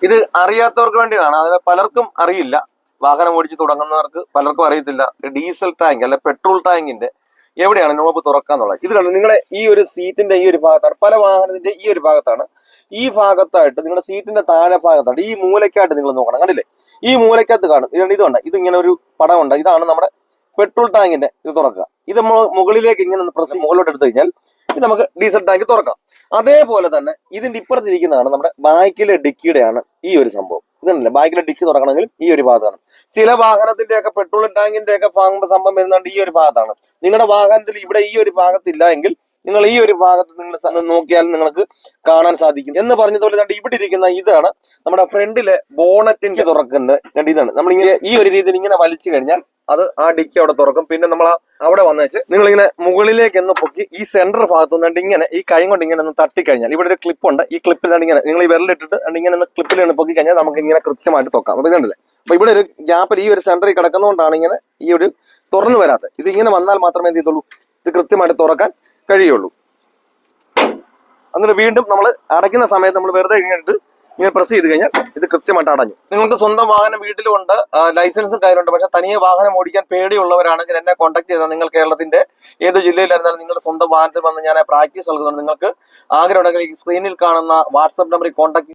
ഇത് അറിയാത്തവർക്ക് വേണ്ടിയാണ്. അത് പലർക്കും അറിയില്ല. വാഹനം ഓടിച്ച് തുടങ്ങുന്നവർക്ക് പലർക്കും അറിയത്തില്ല ഡീസൽ ടാങ്ക് അല്ലെ പെട്രോൾ ടാങ്കിന്റെ എവിടെയാണ് നോബ് തുറക്കാന്നുള്ളത്. ഇത് കണ്ടു, നിങ്ങളെ ഈ ഒരു സീറ്റിന്റെ ഈ ഒരു ഭാഗത്താണ്, പല വാഹനത്തിന്റെ ഈ ഒരു ഭാഗത്താണ്, ഈ ഭാഗത്തായിട്ട് നിങ്ങളുടെ സീറ്റിന്റെ താഴെ ഭാഗത്തായിട്ട് ഈ മൂലയ്ക്കായിട്ട് നിങ്ങൾ നോക്കണം. കണ്ടില്ലേ, ഈ മൂലയ്ക്കകത്ത് കാണും. ഇതുണ്ട്, ഇത് ഇങ്ങനെ ഒരു പടമുണ്ട്. ഇതാണ് നമ്മുടെ പെട്രോൾ ടാങ്കിന്റെ ഇത് തുറക്കുക. ഇത് മുകളിലേക്ക് ഇങ്ങനെ പ്രസ് മുകളിലോട്ട് എടുത്തു കഴിഞ്ഞാൽ ഇത് നമുക്ക് ഡീസൽ ടാങ്ക് തുറക്കാം. അതേപോലെ തന്നെ ഇതിന്റെ ഇപ്പുറത്തിരിക്കുന്നതാണ് നമ്മുടെ ബാക്കിലെ ഡിക്കിയുടെയാണ് ഈ ഒരു സംഭവം. ഇതല്ലേ, ബാക്കിലെ ഡിക്കി തുറക്കണമെങ്കിൽ ഈ ഒരു ഭാഗത്താണ്. ചില വാഹനത്തിന്റെ ഒക്കെ പെട്രോൾ ടാങ്കിന്റെ ഒക്കെ സംഭവം വരുന്നുണ്ട് ഈ ഒരു ഭാഗത്താണ്. നിങ്ങളുടെ വാഹനത്തിൽ ഇവിടെ ഈ ഒരു ഭാഗത്തില്ല എങ്കിൽ നിങ്ങൾ ഈ ഒരു ഭാഗത്ത് നിങ്ങൾ നോക്കിയാൽ നിങ്ങൾക്ക് കാണാൻ സാധിക്കും. എന്ന് പറഞ്ഞതുപോലെ തന്നെ ഇവിടെ ഇരിക്കുന്ന ഇതാണ് നമ്മുടെ ഫ്രണ്ടിലെ ബോണറ്റിന്റെ തുറക്കുന്നത്. ഇതാണ് നമ്മളിങ്ങനെ ഈ ഒരു രീതിയിൽ ഇങ്ങനെ വലിച്ചു കഴിഞ്ഞാൽ അത് ആ ഡിക്കി അവിടെ തുറക്കും. പിന്നെ നമ്മൾ അവിടെ വന്നേച്ച് നിങ്ങളിങ്ങനെ മുകളിലേക്ക് ഒന്ന് പൊക്കി ഈ സെന്റർ ഭാഗത്ത് നിന്നുകൊണ്ട് ഇങ്ങനെ ഈ കൈ കൊണ്ട് ഇങ്ങനെ ഒന്ന് തട്ടിക്കഴിഞ്ഞാൽ ഇവിടെ ഒരു ക്ലിപ്പ് ഉണ്ട്. ഈ ക്ലിപ്പിലാണ് ഇങ്ങനെ നിങ്ങൾ ഈ വിരലിട്ടിട്ട് ഇങ്ങനെ ഒന്ന് ക്ലിപ്പിൽ ഒന്ന് പൊക്കി കഴിഞ്ഞാൽ നമുക്ക് ഇങ്ങനെ കൃത്യമായിട്ട് തുറക്കാം. അപ്പൊ ഇതുണ്ടല്ലേ, അപ്പൊ ഇവിടെ ഒരു ഗ്യാപ്പിൽ ഈ ഒരു സെന്ററിൽ കിടക്കുന്നതുകൊണ്ടാണ് ഇങ്ങനെ ഈ ഒരു തുറന്നു വരാത്തത്. ഇത് ഇങ്ങനെ വന്നാൽ മാത്രമേ എന്ത് ചെയ്തുള്ളൂ, ഇത് കൃത്യമായിട്ട് തുറക്കാൻ കഴിയുള്ളൂ. എന്നിട്ട് വീണ്ടും നമ്മൾ അടയ്ക്കുന്ന സമയത്ത് നമ്മൾ വെറുതെ ഇങ്ങനെ പ്രസ് ചെയ്ത് കഴിഞ്ഞാൽ ഇത് കൃത്യമായിട്ട് അടഞ്ഞു. നിങ്ങൾക്ക് സ്വന്തം വാഹനം വീട്ടിലുണ്ട്, ലൈസൻസും കയ്യിലുണ്ട്, പക്ഷെ തനിയെ വാഹനം ഓടിക്കാൻ പേടിയുള്ളവരാണെങ്കിൽ എന്നെ കോൺടാക്ട് ചെയ്താൽ നിങ്ങൾ കേരളത്തിന്റെ ഏത് ജില്ലയിലായിരുന്നാലും നിങ്ങളുടെ സ്വന്തം വാഹനത്തിൽ വന്ന് ഞാൻ പ്രാക്ടീസ് നൽകുന്നുണ്ട്. നിങ്ങൾക്ക് ആഗ്രഹമുണ്ടെങ്കിൽ ഈ സ്ക്രീനിൽ കാണുന്ന വാട്സ്ആപ്പ് നമ്പറിൽ കോൺടാക്ട്